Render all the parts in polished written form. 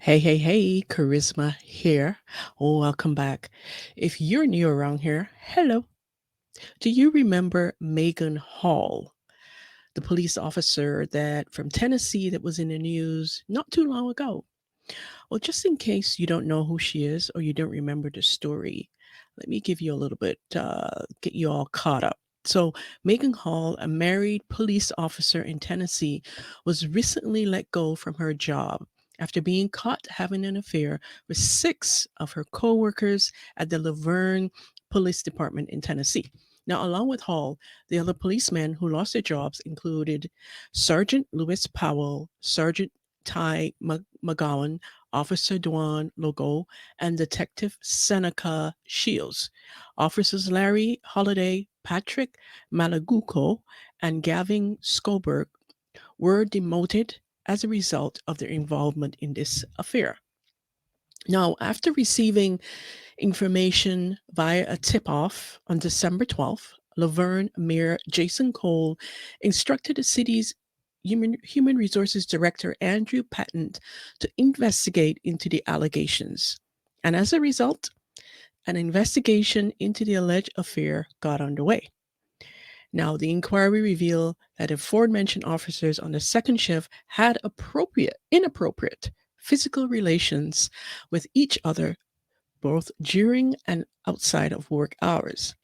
Hey, hey, hey, Charisma here. Welcome back. If you're new around here, hello. Do you remember Megan Hall, the police officer that from Tennessee that was in the news not too long ago? Well, just in case you don't know who she is or you don't remember the story, let me give you a little bit, get you all caught up. So, Megan Hall, a married police officer in Tennessee, was recently let go from her job after being caught having an affair with six of her coworkers at the Laverne Police Department in Tennessee. Now, along with Hall, the other policemen who lost their jobs included Sergeant Lewis Powell, Sergeant Ty McGowan, Officer Dwan Logo, and Detective Seneca Shields. Officers Larry Holliday, Patrick Malaguco, and Gavin Skolberg were demoted as a result of their involvement in this affair. Now, after receiving information via a tip off on December 12th, Laverne Mayor Jason Cole instructed the city's Human Resources Director Andrew Patton to investigate into the allegations. And as a result, an investigation into the alleged affair got underway. Now, the inquiry revealed that the aforementioned officers on the second shift had inappropriate physical relations with each other both during and outside of work hours,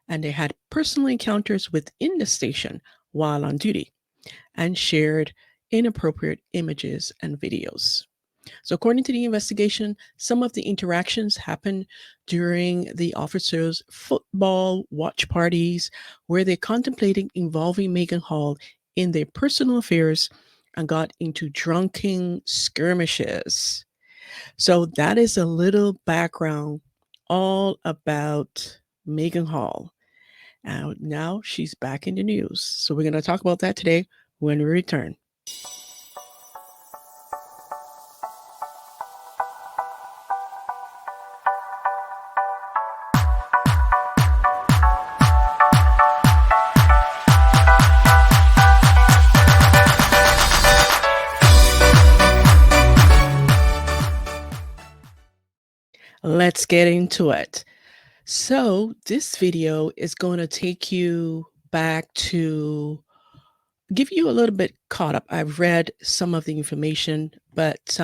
and they had personal encounters within the station while on duty and shared inappropriate images and videos. So, according to the investigation, some of the interactions happened during the officers' football watch parties where they contemplated involving Megan Hall in their personal affairs and got into drunken skirmishes. So that is a little background all about Megan Hall. Now she's back in the news. So we're going to talk about that today when we return. Let's get into it. So, this video is going to take you back to give you a little bit caught up. I've read some of the information, but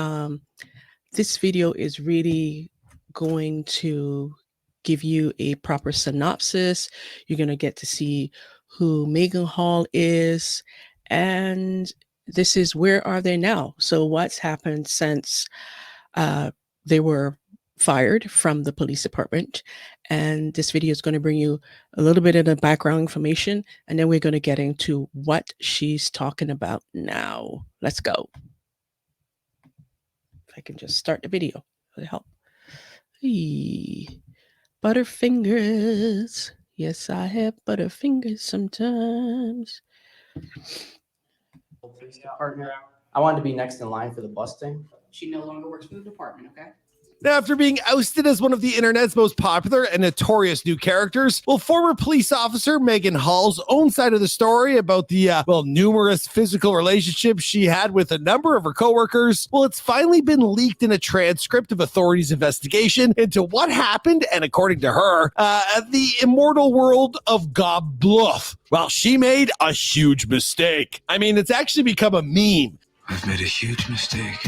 this video is really going to give you a proper synopsis. You're going to get to see who Megan Hall is, and this is where are they now? So, what's happened since they were fired from the police department? And this video is going to bring you a little bit of the background information, and then we're going to get into what she's talking about now. Let's go. If I can just start the video, it'll help. Hey, butterfingers. Yes, I have butterfingers sometimes. Police department. I wanted to be next in line for the busting. She no longer works for the department, okay? Now, after being ousted as one of the internet's most popular and notorious new characters, will former police officer Megan Hall's own side of the story about the, numerous physical relationships she had with a number of her coworkers, well, it's finally been leaked in a transcript of authorities' investigation into what happened, and according to her, at the immortal world of Gob Bluff. Well, she made a huge mistake. I mean, it's actually become a meme. I've made a huge mistake.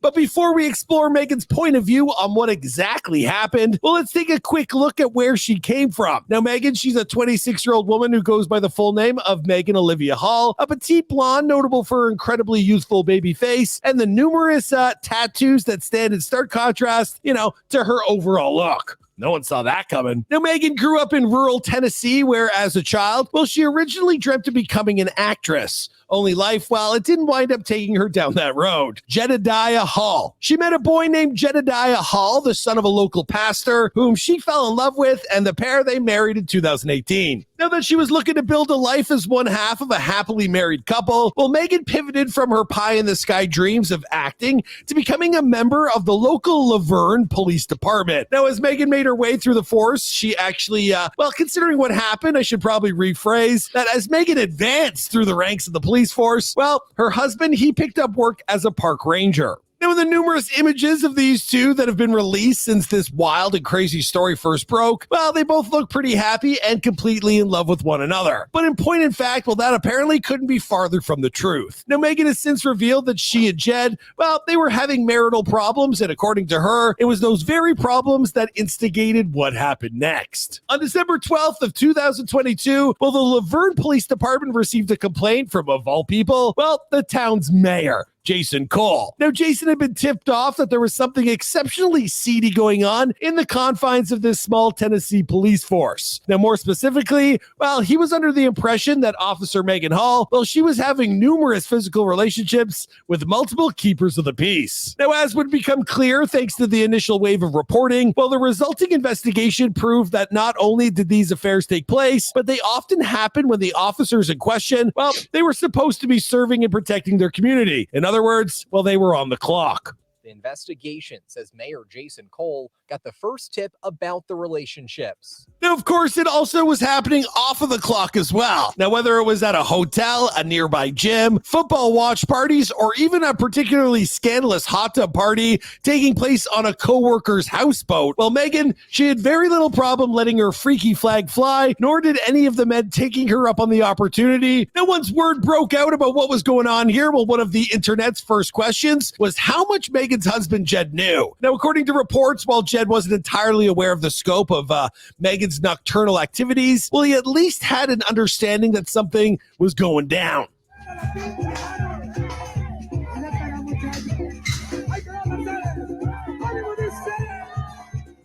But before we explore Megan's point of view on what exactly happened, well, let's take a quick look at where she came from. Now, Megan, she's a 26-year-old woman who goes by the full name of Megan Olivia Hall, a petite blonde notable for her incredibly youthful baby face and the numerous tattoos that stand in stark contrast, to her overall look. No one saw that coming. Now, Megan grew up in rural Tennessee, where as a child, well, she originally dreamt of becoming an actress. Only life, well, it didn't wind up taking her down that road. Jedediah Hall. She met a boy named Jedediah Hall, the son of a local pastor, whom she fell in love with, and the pair, they married in 2018. Now that she was looking to build a life as one half of a happily married couple, well, Megan pivoted from her pie-in-the-sky dreams of acting to becoming a member of the local Laverne Police Department. Now, as Megan made her way through the force, she actually, considering what happened, I should probably rephrase that as Megan advanced through the ranks of the police force, well, her husband, he picked up work as a park ranger. Now, in the numerous images of these two that have been released since this wild and crazy story first broke, well, they both look pretty happy and completely in love with one another. But in point in fact, well, that apparently couldn't be farther from the truth. Now, Maegan has since revealed that she and Jed, well, they were having marital problems, and according to her, it was those very problems that instigated what happened next. On December 12th of 2022, well, the Laverne Police Department received a complaint from, of all people, well, the town's mayor, Jason Cole. Now, Jason had been tipped off that there was something exceptionally seedy going on in the confines of this small Tennessee police force. Now, more specifically, well, he was under the impression that Officer Maegan Hall, well, she was having numerous physical relationships with multiple keepers of the peace. Now, as would become clear thanks to the initial wave of reporting, well, the resulting investigation proved that not only did these affairs take place, but they often happened when the officers in question, well, they were supposed to be serving and protecting their community. In other words, well, they were on the clock. The investigation says Mayor Jason Cole got the first tip about the relationships. Now, of course, it also was happening off of the clock as well. Now, whether it was at a hotel, a nearby gym, football watch parties, or even a particularly scandalous hot tub party taking place on a co-worker's houseboat, well, Maegan, she had very little problem letting her freaky flag fly, nor did any of the men taking her up on the opportunity. Now, once word broke out about what was going on here, well, one of the internet's first questions was how much Maegan's husband, Jed, knew. Now, according to reports, while Jed wasn't entirely aware of the scope of Maegan's nocturnal activities, well, he at least had an understanding that something was going down.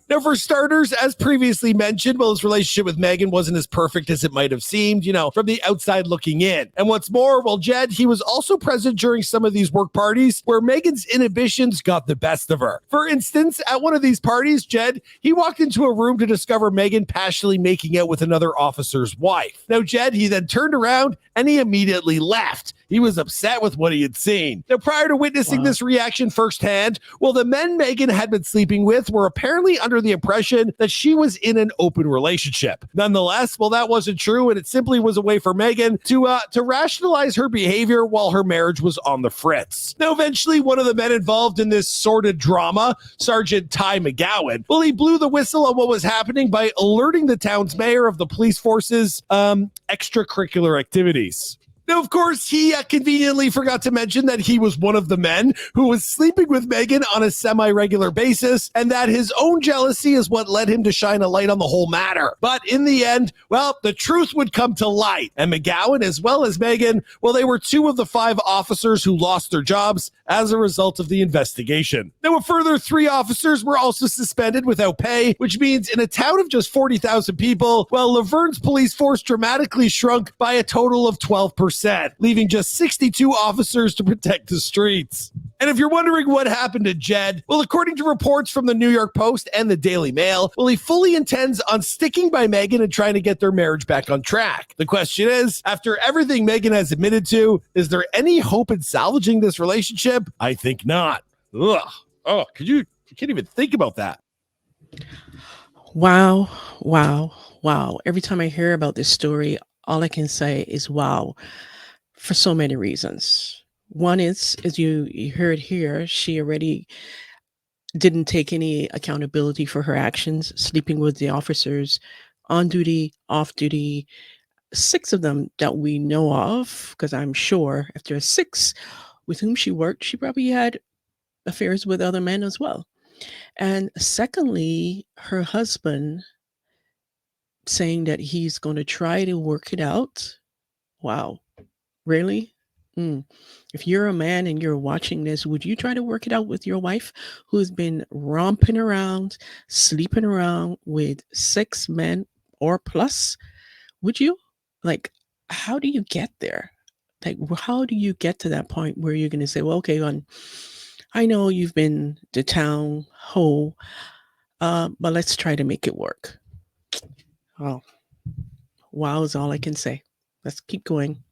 Now, for starters, as previously mentioned, well, his relationship with Maegan wasn't as perfect as it might have seemed, from the outside looking in. And what's more, well, Jed, he was also present during some of these work parties where Maegan's inhibitions got the best of her. For instance, at one of these parties, Jed, he walked into a room to discover Maegan passionately making out with another officer's wife. Now, Jed, he then turned around and he immediately left. He was upset with what he had seen. Now, prior to witnessing this reaction firsthand, well, the men Maegan had been sleeping with were apparently under the impression that she was in an open relationship. Nonetheless, well, that wasn't true, and it simply was a way for Maegan to rationalize her behavior while her marriage was on the fritz. Now, eventually, one of the men involved in this sordid drama, Sergeant Ty McGowan, well, he blew the whistle on what was happening by alerting the town's mayor of the police force's extracurricular activities. Now, of course, he conveniently forgot to mention that he was one of the men who was sleeping with Maegan on a semi-regular basis, and that his own jealousy is what led him to shine a light on the whole matter. But in the end, well, the truth would come to light, and McGowan, as well as Maegan, well, they were two of the 5 officers who lost their jobs as a result of the investigation. Now, a further 3 officers were also suspended without pay, which means in a town of just 40,000 people, well, Laverne's police force dramatically shrunk by a total of 12%. Leaving just 62 officers to protect the streets. And if you're wondering what happened to Jed, well, according to reports from the New York Post and the Daily Mail, well, he fully intends on sticking by Maegan and trying to get their marriage back on track. The question is, after everything Maegan has admitted to, is there any hope in salvaging this relationship? I think not. Ugh. Oh, you can't even think about that. Wow, wow, wow. Every time I hear about this story, all I can say is wow, for so many reasons. One is, as you heard here, she already didn't take any accountability for her actions, sleeping with the officers on duty, off duty, 6 of them that we know of, because I'm sure if there are 6 with whom she worked, she probably had affairs with other men as well. And secondly, her husband saying that he's going to try to work it out. Wow. Really? If you're a man and you're watching this, would you try to work it out with your wife who's been romping around, sleeping around with 6 men or plus? Would you? Like, how do you get there? Like, how do you get to that point where you're going to say, well, okay, I know you've been the town hoe, but let's try to make it work. Oh, wow is all I can say. Let's keep going.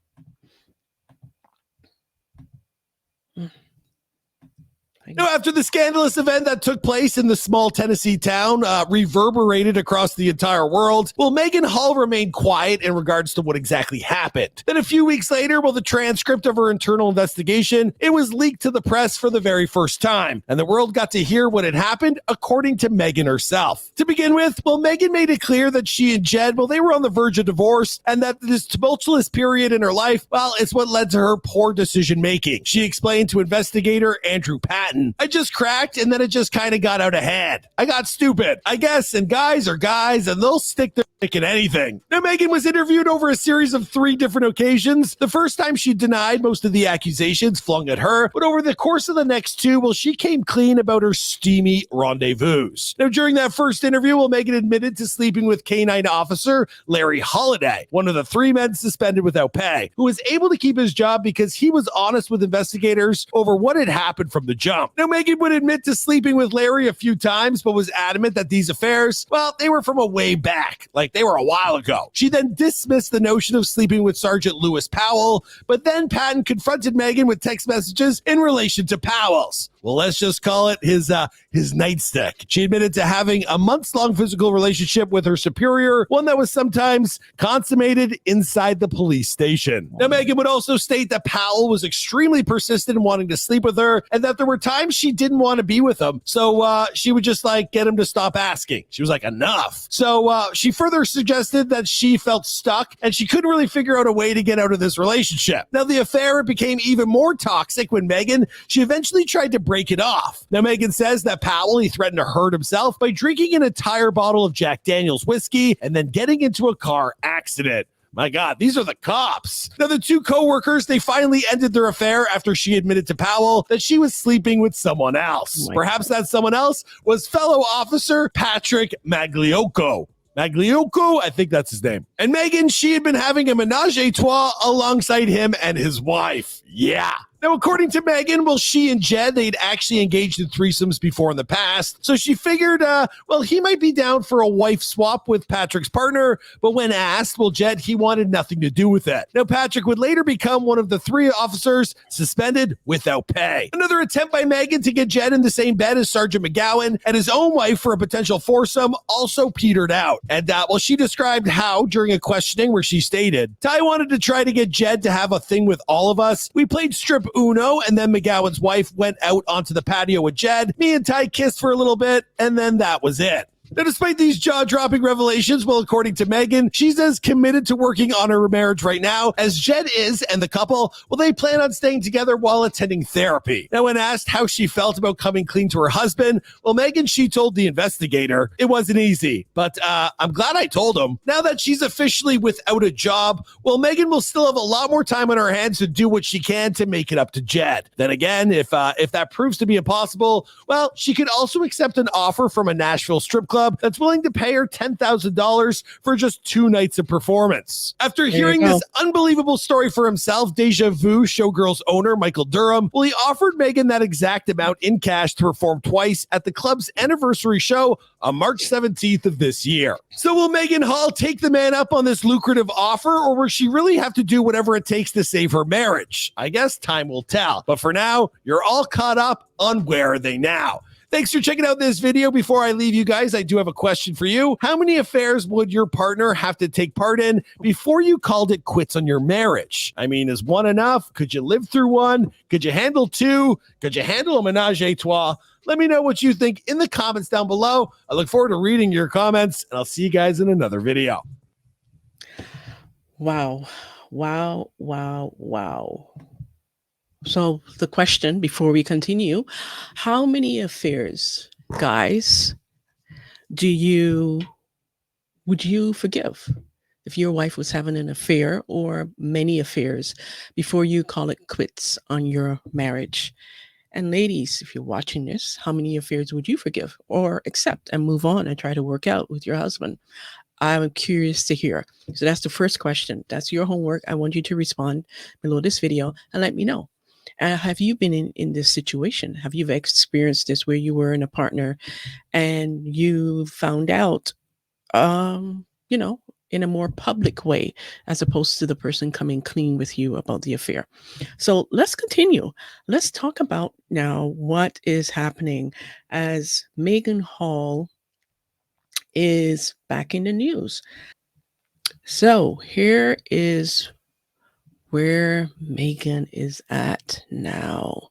I Now, after the scandalous event that took place in the small Tennessee town reverberated across the entire world, well, Maegan Hall remained quiet in regards to what exactly happened. Then a few weeks later, well, the transcript of her internal investigation, it was leaked to the press for the very first time, and the world got to hear what had happened according to Maegan herself. To begin with, well, Maegan made it clear that she and Jed, well, they were on the verge of divorce, and that this tumultuous period in her life, well, it's what led to her poor decision making. She explained to investigator Andrew Patton, "I just cracked, and then it just kind of got out of hand. I got stupid, I guess, and guys are guys, and they'll stick their dick in anything." Now, Maegan was interviewed over a series of 3 different occasions. The first time she denied most of the accusations flung at her, but over the course of the next 2, well, she came clean about her steamy rendezvous. Now, during that first interview, well, Maegan admitted to sleeping with K-9 officer Larry Holliday, one of the 3 men suspended without pay, who was able to keep his job because he was honest with investigators over what had happened from the jump. Now, Maegan would admit to sleeping with Larry a few times, but was adamant that these affairs, well, they were from a way back, like they were a while ago. She then dismissed the notion of sleeping with Sergeant Lewis Powell, but then Patton confronted Maegan with text messages in relation to Powell's. Well, let's just call it his nightstick. She admitted to having a months-long physical relationship with her superior, one that was sometimes consummated inside the police station. Now, Maegan would also state that Powell was extremely persistent in wanting to sleep with her, and that there were times she didn't want to be with him, so she would just get him to stop asking. She was like, enough. So she further suggested that she felt stuck, and she couldn't really figure out a way to get out of this relationship. Now, the affair became even more toxic when Maegan, she eventually tried to break it off. Now, Maegan says that Powell, he threatened to hurt himself by drinking an entire bottle of Jack Daniels whiskey and then getting into a car accident. My God, these are the cops. Now, the 2 co-workers, they finally ended their affair after she admitted to Powell that she was sleeping with someone else. Perhaps that someone else was fellow officer Patrick Magliocco. I think that's his name. And Maegan, she had been having a menage a trois alongside him and his wife. Yeah. Now, according to Maegan, well, she and Jed, they'd actually engaged in threesomes before in the past. So she figured, well, he might be down for a wife swap with Patrick's partner. But when asked, well, Jed, he wanted nothing to do with it. Now, Patrick would later become one of the 3 officers suspended without pay. Another attempt by Maegan to get Jed in the same bed as Sergeant McGowan and his own wife for a potential foursome also petered out. And, well, she described how, during a questioning where she stated, "Ty wanted to try to get Jed to have a thing with all of us. We played strip Uno, and then McGowan's wife went out onto the patio with Jed. Me and Ty kissed for a little bit, and then that was it." Now, despite these jaw-dropping revelations, well, according to Maegan, she's as committed to working on her marriage right now as Jed is, and the couple, well, they plan on staying together while attending therapy. Now, when asked how she felt about coming clean to her husband, well, Maegan, she told the investigator, "It wasn't easy, but I'm glad I told him." Now that she's officially without a job, well, Maegan will still have a lot more time on her hands to do what she can to make it up to Jed. Then again, if that proves to be impossible, well, she could also accept an offer from a Nashville strip club that's willing to pay her $10,000 for just 2 nights of performance. After hearing this unbelievable story for himself, Deja Vu Showgirls owner Michael Durham, well, he offered Maegan that exact amount in cash to perform twice at the club's anniversary show on March 17th of this year. So will Maegan Hall take the man up on this lucrative offer, or will she really have to do whatever it takes to save her marriage? I guess time will tell. But for now, you're all caught up on Where Are They Now? Thanks for checking out this video. Before I leave you guys, I do have a question for you. How many affairs would your partner have to take part in before you called it quits on your marriage? I mean, is 1 enough? Could you live through 1? Could you handle 2? Could you handle a menage a trois? Let me know what you think in the comments down below. I look forward to reading your comments, and I'll see you guys in another video. Wow. Wow. Wow. Wow. So the question before we continue, how many affairs, guys, would you forgive if your wife was having an affair or many affairs before you call it quits on your marriage? And ladies, if you're watching this, how many affairs would you forgive or accept and move on and try to work out with your husband? I'm curious to hear. So that's the first question. That's your homework. I want you to respond below this video and let me know. Have you been in this situation? Have you experienced this where you were in a partner and you found out, in a more public way, as opposed to the person coming clean with you about the affair. So let's continue. Let's talk about now what is happening as Maegan Hall is back in the news. So here is where Maegan is at now.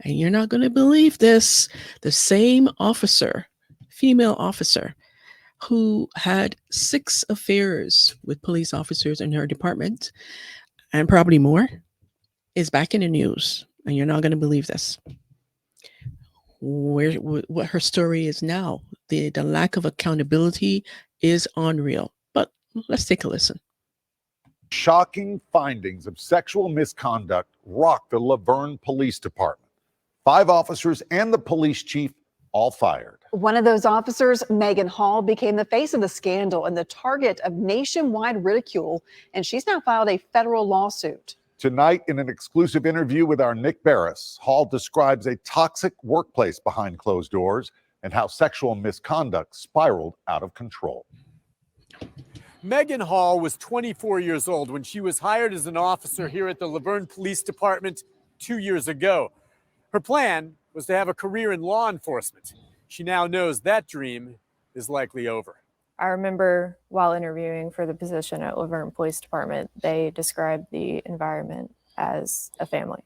And you're not going to believe this. The same officer, female officer, who had 6 affairs with police officers in her department, and probably more, is back in the news. And you're not going to believe this. What her story is now. The lack of accountability is unreal. But let's take a listen. Shocking findings of sexual misconduct rocked the Laverne Police Department. 5 officers and the police chief all fired. One of those officers, Maegan Hall, became the face of the scandal and the target of nationwide ridicule, and she's now filed a federal lawsuit. Tonight, in an exclusive interview with our Nick Barris, Hall describes a toxic workplace behind closed doors and how sexual misconduct spiraled out of control. Maegan Hall was 24 years old when she was hired as an officer here at the Laverne Police Department 2 years ago. Her plan was to have a career in law enforcement. She now knows that dream is likely over. I remember while interviewing for the position at Laverne Police Department, they described the environment as a family.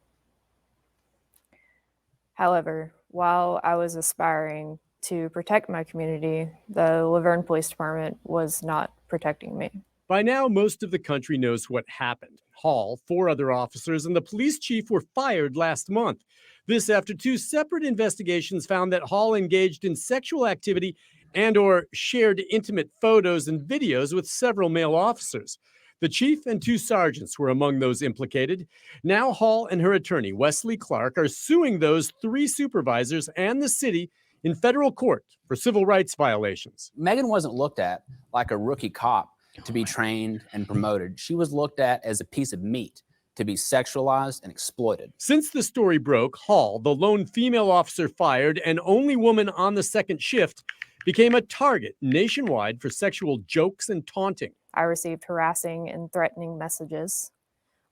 However, while I was aspiring to protect my community, the Laverne Police Department was not protecting me. By now, most of the country knows what happened. Hall, 4 other officers, and the police chief were fired last month. This after 2 separate investigations found that Hall engaged in sexual activity and or shared intimate photos and videos with several male officers. The chief and 2 sergeants were among those implicated. Now Hall and her attorney, Wesley Clark, are suing those 3 supervisors and the city in federal court for civil rights violations. Maegan wasn't looked at like a rookie cop to be trained and promoted. She was looked at as a piece of meat to be sexualized and exploited. Since the story broke, Hall, the lone female officer fired and only woman on the second shift, became a target nationwide for sexual jokes and taunting. I received harassing and threatening messages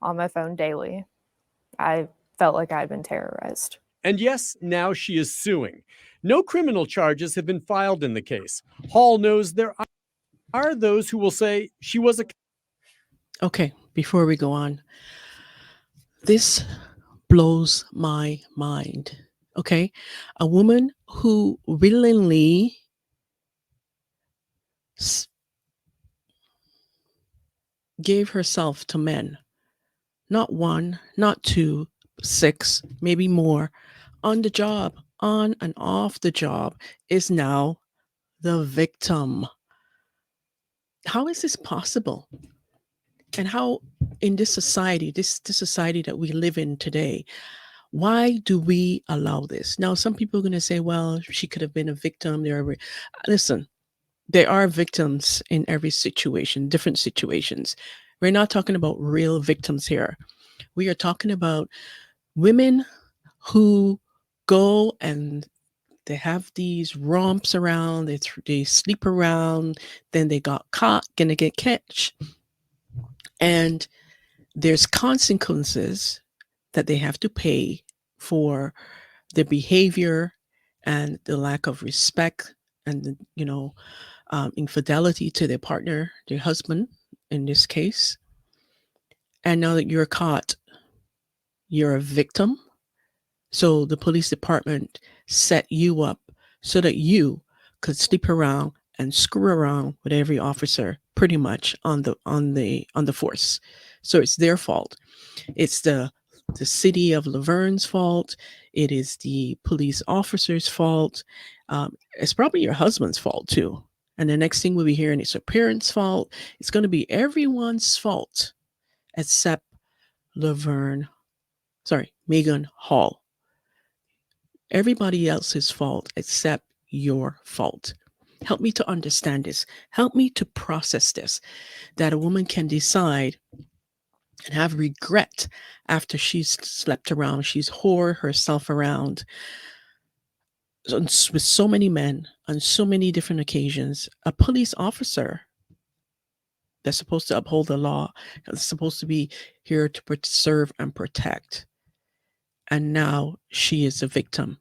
on my phone daily. I felt like I'd been terrorized. And yes, now she is suing. No criminal charges have been filed in the case. Hall knows there are those who will say she was a... Okay, before we go on, this blows my mind. Okay, a woman who willingly gave herself to men, not 1, not 2, 6, maybe more, on the job, on and off the job, is now the victim. How is this possible? And how, in this society, this society that we live in today, why do we allow this? Now, some people are going to say, well, she could have been a victim. Listen, there are victims in every situation, different situations. We're not talking about real victims here. We are talking about women who go and they have these romps around, they sleep around, then they got caught, gonna get catch. And there's consequences that they have to pay for their behavior and the lack of respect and, infidelity to their partner, their husband in this case. And now that you're caught, you're a victim. So the police department set you up so that you could sleep around and screw around with every officer pretty much on the force. So it's their fault. It's the city of Laverne's fault. It is the police officer's fault. It's probably your husband's fault too. And the next thing we'll be hearing is your parents' fault. It's going to be everyone's fault except Maegan Hall. Everybody else's fault except your fault. Help me to understand this. Help me to process this, that a woman can decide and have regret after she's slept around, she's whored herself around with so many men on so many different occasions. A police officer that's supposed to uphold the law, that's supposed to be here to serve and protect. And now she is a victim.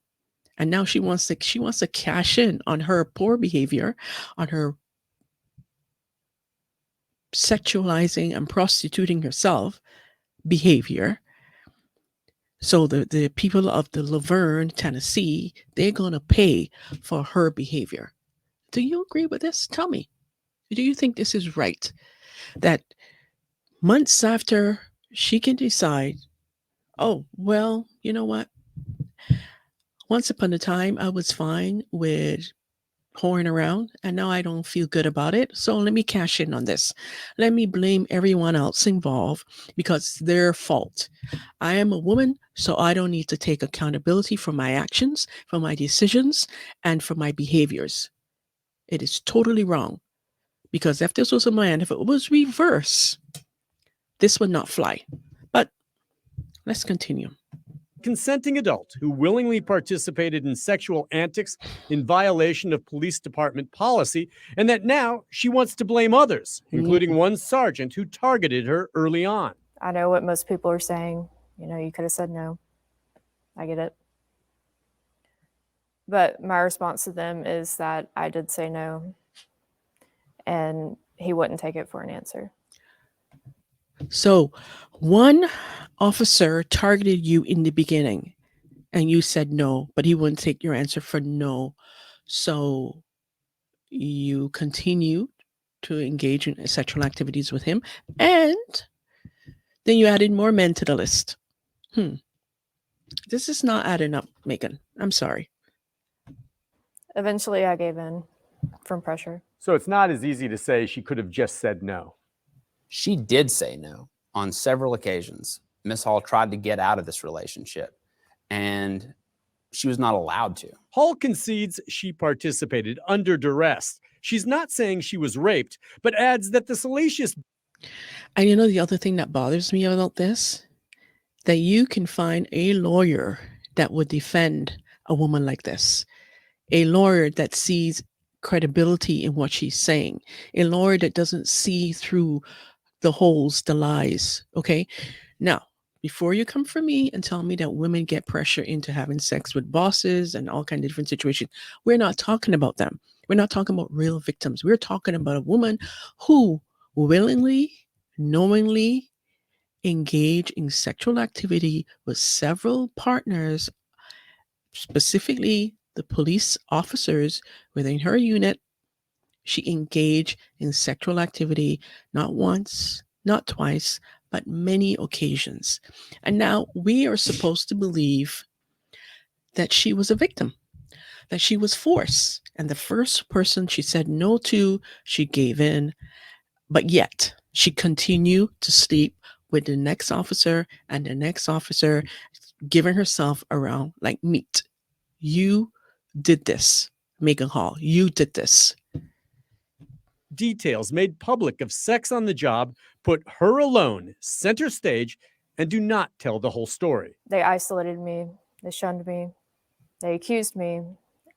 And now she wants to cash in on her poor behavior, on her sexualizing and prostituting herself behavior. So the people of the Laverne, Tennessee, they're going to pay for her behavior. Do you agree with this? Tell me. Do you think this is right? That months after she can decide, oh, well, you know what? Once upon a time, I was fine with whoring around, and now I don't feel good about it. So let me cash in on this. Let me blame everyone else involved because it's their fault. I am a woman, so I don't need to take accountability for my actions, for my decisions, and for my behaviors. It is totally wrong. Because if this was a man, if it was reverse, this would not fly. But let's continue. Consenting adult who willingly participated in sexual antics in violation of police department policy, and that now she wants to blame others, including one sergeant who targeted her early on. I know what most people are saying. You know, you could have said no. I get it. But my response to them is that I did say no, and he wouldn't take it for an answer. So one officer targeted you in the beginning and you said no, but he wouldn't take your answer for no. So you continued to engage in sexual activities with him, and then you added more men to the list. This is not adding up, Maegan. I'm sorry. Eventually, I gave in from pressure. So it's not as easy to say she could have just said no. She did say no on several occasions. Miss Hall tried to get out of this relationship, and she was not allowed to. Hall concedes she participated under duress. She's not saying she was raped, but adds that the salacious... And you know the other thing that bothers me about this? That you can find a lawyer that would defend a woman like this. A lawyer that sees credibility in what she's saying. A lawyer that doesn't see through the holes, the lies. Okay? Now, before you come for me and tell me that women get pressure into having sex with bosses and all kinds of different situations, we're not talking about them. We're not talking about real victims. We're talking about a woman who willingly, knowingly engage in sexual activity with several partners, specifically the police officers within her unit. She engaged in sexual activity not once, not twice, but many occasions. And now we are supposed to believe that she was a victim, that she was forced. And the first person she said no to, she gave in. But yet she continued to sleep with the next officer and the next officer, giving herself around like meat. You did this, Maegan Hall. You did this. Details made public of sex on the job put her alone center stage and do not tell the whole story. They isolated me, they shunned me, they accused me,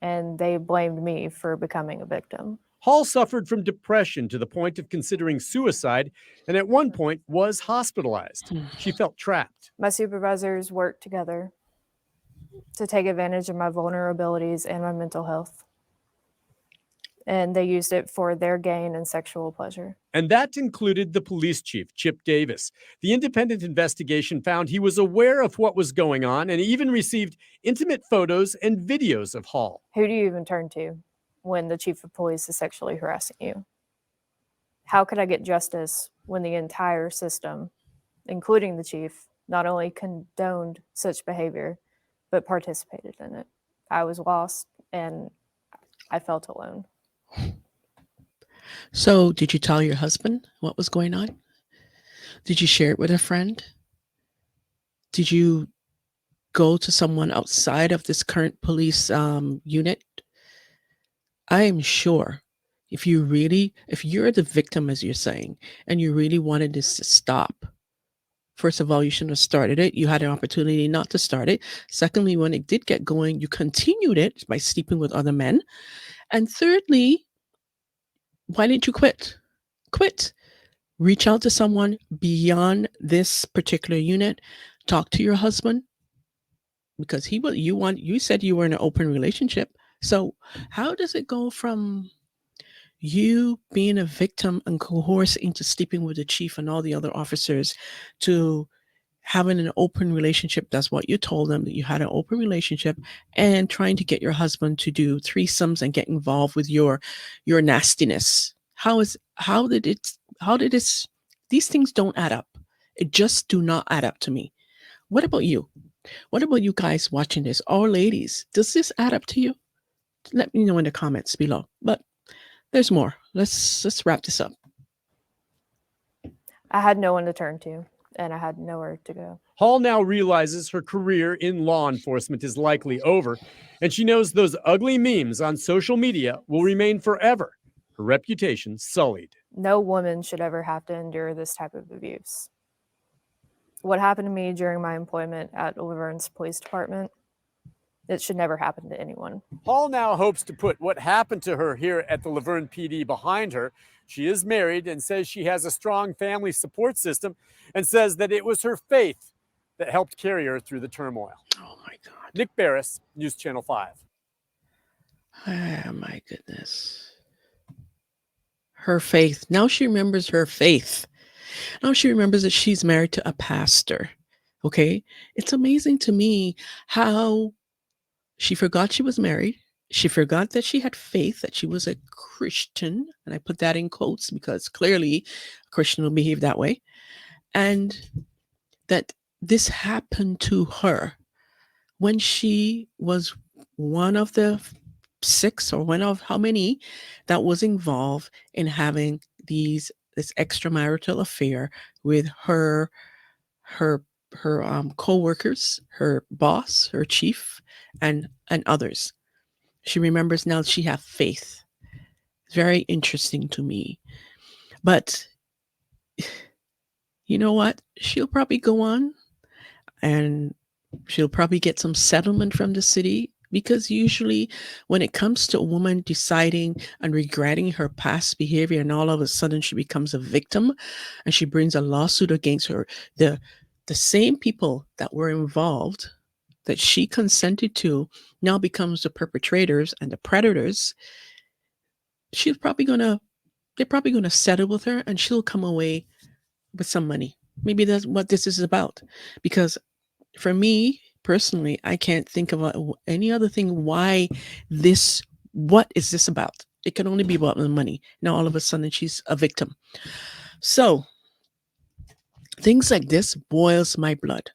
and they blamed me for becoming a victim. Hall suffered from depression to the point of considering suicide, and at one point was hospitalized. She felt trapped. My supervisors worked together to take advantage of my vulnerabilities and my mental health. And they used it for their gain and sexual pleasure. And that included the police chief, Chip Davis. The independent investigation found he was aware of what was going on and even received intimate photos and videos of Hall. Who do you even turn to when the chief of police is sexually harassing you? How could I get justice when the entire system, including the chief, not only condoned such behavior, but participated in it? I was lost and I felt alone. So, did you tell your husband what was going on? Did you share it with a friend? Did you go to someone outside of this current police unit? I am sure if you're the victim, as you're saying, and you really wanted this to stop, first of all, you shouldn't have started it. You had an opportunity not to start it. Secondly, when it did get going, you continued it by sleeping with other men. And thirdly, why didn't you quit? Quit. Reach out to someone beyond this particular unit. Talk to your husband because he will. You said you were in an open relationship. So how does it go from you being a victim and coerced into sleeping with the chief and all the other officers to having an open relationship? That's what you told them, that you had an open relationship, and trying to get your husband to do threesomes and get involved with your nastiness. How did these things don't add up. It just do not add up to me. What about you? What about you guys watching this, or ladies? Does this add up to you? Let me know in the comments below. But there's more. Let's wrap this up. I had no one to turn to, and I had nowhere to go. Hall now realizes her career in law enforcement is likely over, and she knows those ugly memes on social media will remain forever, her reputation sullied. No woman should ever have to endure this type of abuse. What happened to me during my employment at Laverne's police department, it should never happen to anyone. Hall now hopes to put what happened to her here at the Laverne PD behind her. She is married and says she has a strong family support system, and says that it was her faith that helped carry her through the turmoil. Oh my God. Nick Barris, News Channel 5. Oh my goodness. Her faith. Now she remembers her faith. Now she remembers that she's married to a pastor. Okay? It's amazing to me how she forgot she was married. She forgot that she had faith, that she was a Christian. And I put that in quotes because clearly a Christian will behave that way. And that this happened to her when she was one of the 6 or one of how many that was involved in having this extramarital affair with her co-workers, her boss, her chief, and others. She remembers now she has faith. Very interesting to me. But you know what? She'll probably go on and she'll probably get some settlement from the city, because usually when it comes to a woman deciding and regretting her past behavior and all of a sudden she becomes a victim and she brings a lawsuit against her, the same people that were involved that she consented to now becomes the perpetrators and the predators. They're probably gonna settle with her and she'll come away with some money. Maybe that's what this is about. Because for me personally, I can't think of any other thing what is this about? It can only be about the money. Now all of a sudden she's a victim. So things like this boils my blood.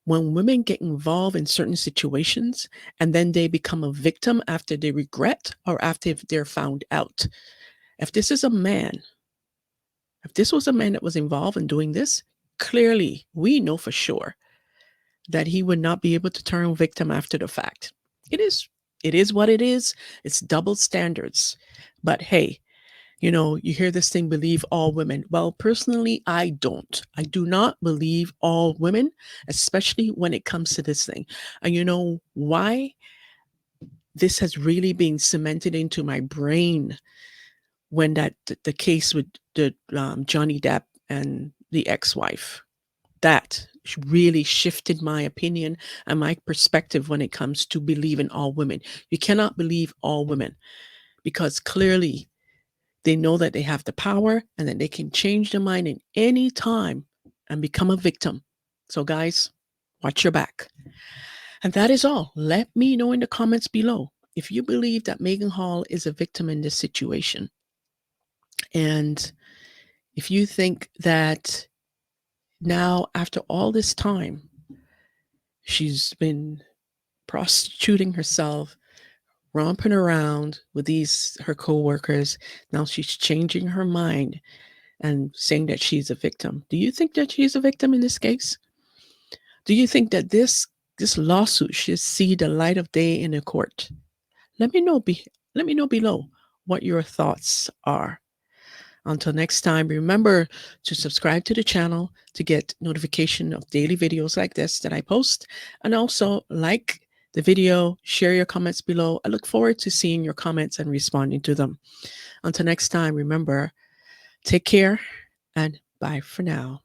When women get involved in certain situations and then they become a victim after they regret or after they're found out. If this was a man that was involved in doing this, clearly we know for sure that he would not be able to turn victim after the fact. It is what it is. It's double standards. But hey, you hear this thing, believe all women. Well, personally, I don't. I do not believe all women, especially when it comes to this thing. And you know why? This has really been cemented into my brain when the case with the Johnny Depp and the ex-wife. That really shifted my opinion and my perspective when it comes to believing all women. You cannot believe all women because clearly they know that they have the power and that they can change their mind in any time and become a victim. So guys, watch your back. And that is all. Let me know in the comments below if you believe that Maegan Hall is a victim in this situation. And if you think that now, after all this time, she's been prostituting herself, romping around with her co-workers. Now she's changing her mind and saying that she's a victim. Do you think that she's a victim in this case? Do you think that this lawsuit should see the light of day in a court? Let me know below what your thoughts are. Until next time, remember to subscribe to the channel to get notification of daily videos like this that I post. And also like the video, share your comments below. I look forward to seeing your comments and responding to them. Until next time, remember, take care and bye for now.